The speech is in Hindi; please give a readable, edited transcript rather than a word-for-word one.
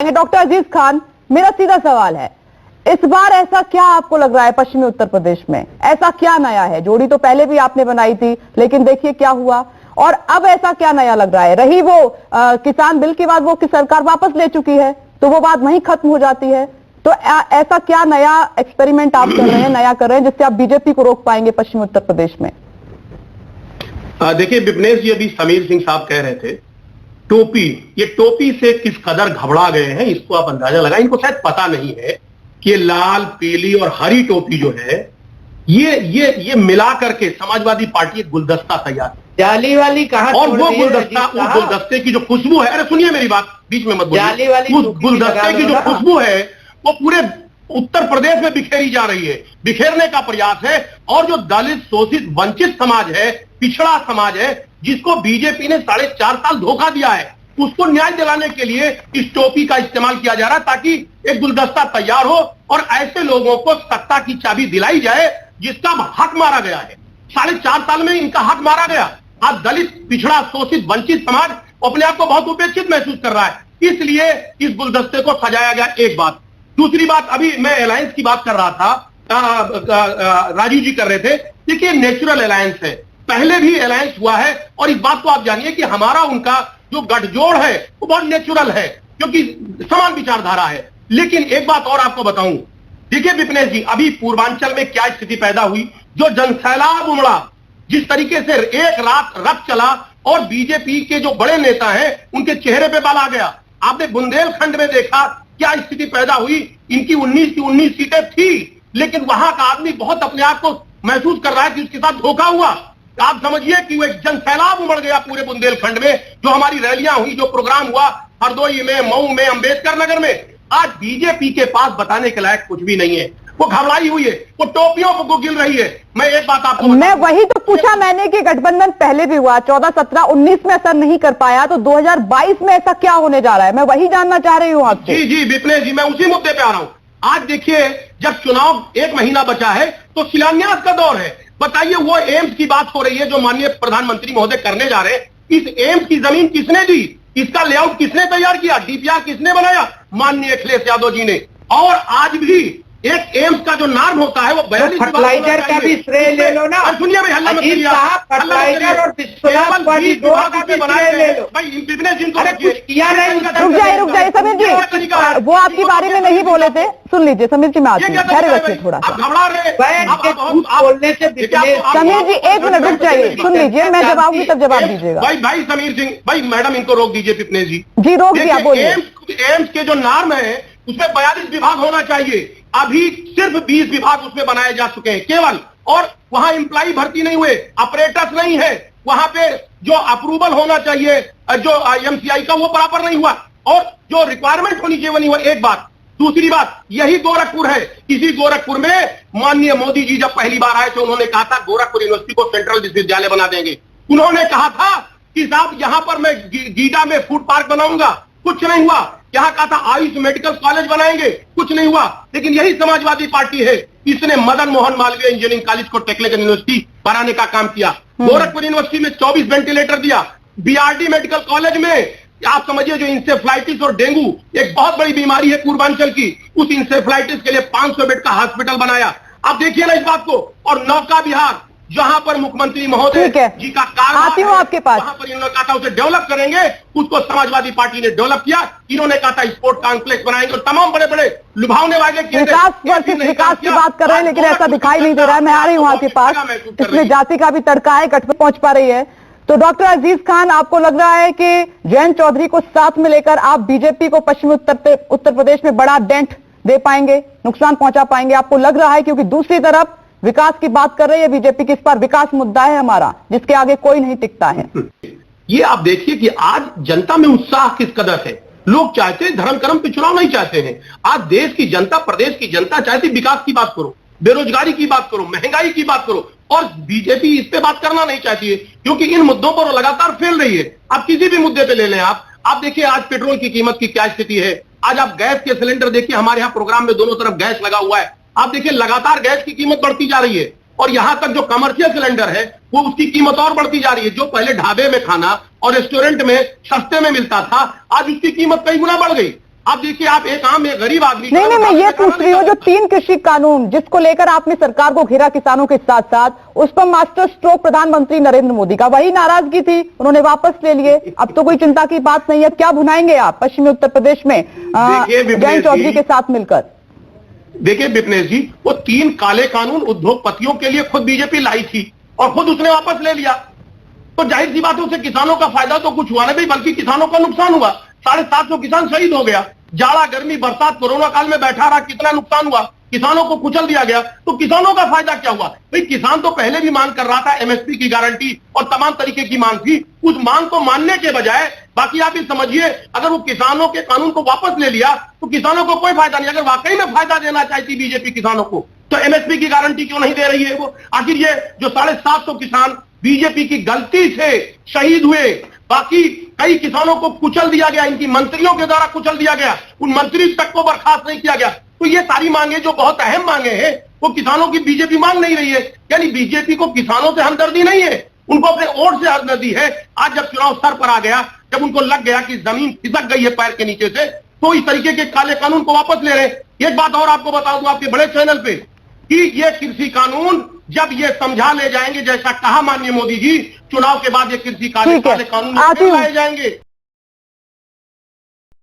जाएंगे। डॉक्टर अजीज खान, मेरा सीधा सवाल है, इस बार ऐसा क्या आपको लग रहा है पश्चिमी उत्तर प्रदेश में, ऐसा क्या नया है? जोड़ी तो पहले भी आपने बनाई थी, लेकिन देखिए क्या हुआ, और अब ऐसा क्या नया लग रहा है? रही वो किसान बिल की बात, वो की सरकार वापस ले चुकी है, तो वो बात वहीं खत्म हो जाती है। तो ऐसा क्या नया एक्सपेरिमेंट आप कर रहे हैं, नया कर रहे हैं, जिससे आप बीजेपी को रोक पाएंगे पश्चिमी उत्तर प्रदेश में? देखिए विपनेश जी, अभी समीर सिंह साहब कह रहे थे टोपी, ये टोपी से किस कदर घबरा गए हैं इसको आप अंदाजा लगाएं। इनको शायद पता नहीं है कि लाल, पीली और हरी टोपी जो है ये मिला करके समाजवादी पार्टी एक गुलदस्ता तैयार, जाली वाली कहां, और वो गुलदस्ता, उस गुलदस्ते की जो खुशबू है, अरे सुनिए मेरी बात, बीच में मत बोलिए, उस गुलदस्ते की जो खुशबू है वो पूरे उत्तर प्रदेश में बिखेरी जा रही है, बिखेरने का प्रयास है। और जो दलित, शोषित, वंचित समाज है, पिछड़ा समाज है, जिसको बीजेपी ने 4.5 साल धोखा दिया है, उसको न्याय दिलाने के लिए इस टोपी का इस्तेमाल किया जा रहा है, ताकि एक गुलदस्ता तैयार हो और ऐसे लोगों को सत्ता की चाबी दिलाई जाए जिसका हक मारा गया है। 4.5 साल में इनका हक मारा गया। आज दलित, पिछड़ा, शोषित, वंचित समाज अपने आप को बहुत उपेक्षित महसूस कर रहा है, इसलिए इस गुलदस्ते को सजाया गया। एक बात। दूसरी बात, अभी मैं अलायंस की बात कर रहा था, राजीव जी कर रहे थे, देखिए नेचुरल अलायंस है, पहले भी अलायंस हुआ है, और इस बात को आप जानिए कि हमारा उनका जो गठजोड़ है वो बहुत नेचुरल है, क्योंकि समान विचारधारा है। लेकिन एक बात और आपको बताऊं, देखिए विपनेश जी, अभी पूर्वांचल में क्या स्थिति पैदा हुई, जो जनसैलाब उमड़ा, जिस तरीके से एक रात रथ चला और बीजेपी के जो बड़े नेता हैं उनके चेहरे पे बाल आ गया। आपने बुंदेलखंड में देखा क्या स्थिति पैदा हुई, इनकी 19 की 19 सीटें थी, लेकिन वहां का आदमी बहुत अपने आप को महसूस कर रहा है कि उसके साथ धोखा हुआ। आप समझिए कि वो एक जनसैलाब उमड़ गया पूरे बुंदेलखंड में, जो हमारी रैलियां हुई, जो प्रोग्राम हुआ हरदोई में, मऊ में, अंबेडकर नगर में। आज बीजेपी के पास बताने के लायक कुछ भी नहीं है, वो घबराई हुई है, वो टोपियों को गिन रही है। मैं एक बात आपको, मैं वही तो पूछा मैंने कि गठबंधन पहले भी हुआ, 14, 17, 19 में असर नहीं कर पाया, तो 2022 में ऐसा क्या होने जा रहा है? मैं वही जानना चाह रही हूँ आपसे। जी जी विपनेश जी, मैं उसी मुद्दे पे आ रहा हूँ। आज देखिए, जब चुनाव 1 महीना बचा है तो शिलान्यास का दौर है। बताइए, वो एम्स की बात हो रही है जो माननीय प्रधानमंत्री महोदय करने जा रहे हैं। इस एम्स की जमीन किसने दी, इसका लेआउट किसने तैयार किया, डीपीआर किसने बनाया? माननीय अखिलेश यादव जी ने। और आज भी एक एम्स का जो नार्म होता है वो फर्टिलाइजर का भी श्रेय ले लो ना। सुनिए भाई, हल्ला मत करिए, फर्टिलाइजर और बिस्कुट वाली दो का भी श्रेय ले लो भाई। अरे कुछ किया नहीं। रुक जाइए समीर जी, वो आपके बारे में नहीं बोले थे, सुन लीजिए समीर जी, मैं आती हूँ, धैर्य रखिए थोड़ा सा। घबरा रहे बोलने से समीर जी 1 मिनट रुक जाइए, सुन लीजिए, मैं जवाब दूंगी तब जवाब दीजिएगा। भाई समीर सिंह भाई, मैडम इनको रोक दीजिए। विपनेश जी रोक दिया, बोलिए। एम्स के जो नार्म है उसमें 42 विभाग होना चाहिए, अभी सिर्फ 20 विभाग उसमें बनाए जा चुके हैं केवल, और वहां एम्प्लॉय भर्ती नहीं हुए, ऑपरेटर्स नहीं है, वहां पे जो अप्रूवल होना चाहिए जो एमसीआई का वो बराबर नहीं हुआ, और जो रिक्वायरमेंट होनी चाहिए वो नहीं हुआ। एक बात। दूसरी बात, यही गोरखपुर है। इसी गोरखपुर में माननीय मोदी जी जब पहली बार आए थे, उन्होंने कहा था गोरखपुर यूनिवर्सिटी को सेंट्रल विश्वविद्यालय बना देंगे। उन्होंने कहा था कि साहब यहां पर मैं गीडा में फूड पार्क बनाऊंगा, कुछ नहीं हुआ। यहां कहा था आयुष मेडिकल कॉलेज बनाएंगे, कुछ नहीं हुआ। लेकिन यही समाजवादी पार्टी है, इसने मदन मोहन मालवीय इंजीनियरिंग कॉलेज को टेक्निकल यूनिवर्सिटी बनाने का काम किया। गोरखपुर यूनिवर्सिटी में 24 वेंटिलेटर दिया। बीआरडी मेडिकल कॉलेज में आप समझिए, जो इंसेफ्लाइटिस और डेंगू एक बहुत बड़ी बीमारी है पूर्वांचल की, उस इंसेफ्लाइटिस के लिए 500 बेड का हॉस्पिटल बनाया। आप देखिए ना इस बात को। और नौका विहार, जहां पर मुख्यमंत्री महोदय जी का कार्य आती हूं आपके पास, वहां पर इन्होंने कहा था उसे डेवलप करेंगे, उसको समाजवादी पार्टी ने डेवलप किया। इन्होंने कहा था स्पोर्ट कॉम्प्लेक्स बनाएंगे, और तमाम बड़े बड़े लुभावने वादे किए। विकास की बात कर रहे हैं, लेकिन ऐसा दिखाई नहीं दे रहा है। मैं आ रही हूँ आपके पास, इसमें जाति का भी तड़का है, गठ पे पहुंच पा रही है। तो डॉक्टर अजीज खान, आपको लग रहा है कि जयंत चौधरी को साथ में लेकर आप बीजेपी को पश्चिमी उत्तर प्रदेश में बड़ा डेंट दे पाएंगे, नुकसान पहुंचा पाएंगे? आपको लग रहा है, क्योंकि दूसरी तरफ विकास की बात कर रही है बीजेपी की, इस पर विकास मुद्दा है हमारा, जिसके आगे कोई नहीं टिकता है। ये आप देखिए कि आज जनता में उत्साह किस कदर है। लोग चाहते हैं धर्म कर्म पे चुनाव नहीं चाहते हैं। आज देश की जनता, प्रदेश की जनता चाहती विकास की बात करो, बेरोजगारी की बात करो, महंगाई की बात करो, और बीजेपी इस पे बात करना नहीं चाहती है, क्योंकि इन मुद्दों पर लगातार फेल रही है। आप किसी भी मुद्दे पे ले लें, आप देखिए आज पेट्रोल की कीमत की क्या स्थिति है। आज आप गैस के सिलेंडर देखिए, हमारे यहाँ प्रोग्राम में दोनों तरफ गैस लगा हुआ है। आप देखिए लगातार गैस की कीमत बढ़ती जा रही है, और यहां तक जो कमर्शियल सिलेंडर है वो उसकी कीमत और बढ़ती जा रही है। जो पहले ढाबे में खाना और रेस्टोरेंट में सस्ते में मिलता था, आज उसकी कीमत कई गुना बढ़ गई। आप देखिए, आप एक आम एक गरीब आदमी, नहीं, मैं ये पूछ रही हूँ, जो 3 कृषि कानून जिसको लेकर आपने सरकार को घेरा किसानों के साथ साथ, उस पर मास्टर स्ट्रोक प्रधानमंत्री नरेंद्र मोदी का वही नाराजगी थी, उन्होंने वापस ले लिए। अब तो कोई चिंता की बात नहीं है। क्या भुनाएंगे आप पश्चिमी उत्तर प्रदेश में जयंत चौधरी के साथ मिलकर? देखिए विपनेश जी, वो 3 काले कानून उद्योगपतियों के लिए खुद बीजेपी लाई थी और खुद उसने वापस ले लिया। तो जाहिर सी बात है, उससे किसानों का फायदा तो कुछ हुआ नहीं, बल्कि किसानों का नुकसान हुआ। 750 किसान शहीद हो गया। जाड़ा, गर्मी, बरसात, कोरोना काल में बैठा रहा, कितना नुकसान हुआ, किसानों को कुचल दिया गया। तो किसानों का फायदा क्या हुआ? भाई किसान तो पहले भी मांग कर रहा था, एमएसपी की गारंटी और तमाम तरीके की मांग थी। उस मांग को मानने के बजाय, बाकी आप ये समझिए, अगर वो किसानों के कानून को वापस ले लिया तो किसानों को कोई फायदा नहीं। अगर वाकई में फायदा देना चाहती बीजेपी किसानों को, तो एमएसपी की गारंटी क्यों नहीं दे रही है वो? आखिर ये जो 750 किसान बीजेपी की गलती से शहीद हुए, बाकी कई किसानों को कुचल दिया गया, इनकी मंत्रियों के द्वारा कुचल दिया गया, उन मंत्री तक को बर्खास्त नहीं किया गया। तो ये सारी मांगे जो बहुत अहम मांगे हैं, वो किसानों की बीजेपी मांग नहीं रही है। यानी बीजेपी को किसानों से हमदर्दी नहीं है, उनको अपने वोट से हमदर्दी है। आज जब चुनाव सर पर आ गया, जब उनको लग गया कि जमीन खिसक गई है पैर के नीचे से, तो इस तरीके के काले कानून को वापस ले रहे। एक बात और आपको बता दूं आपके बड़े चैनल पे, कि ये कृषि कानून जब ये समझा ले जाएंगे, जैसा कहा माननीय मोदी जी, चुनाव के बाद ये कृषि काले कानून लाए जाएंगे।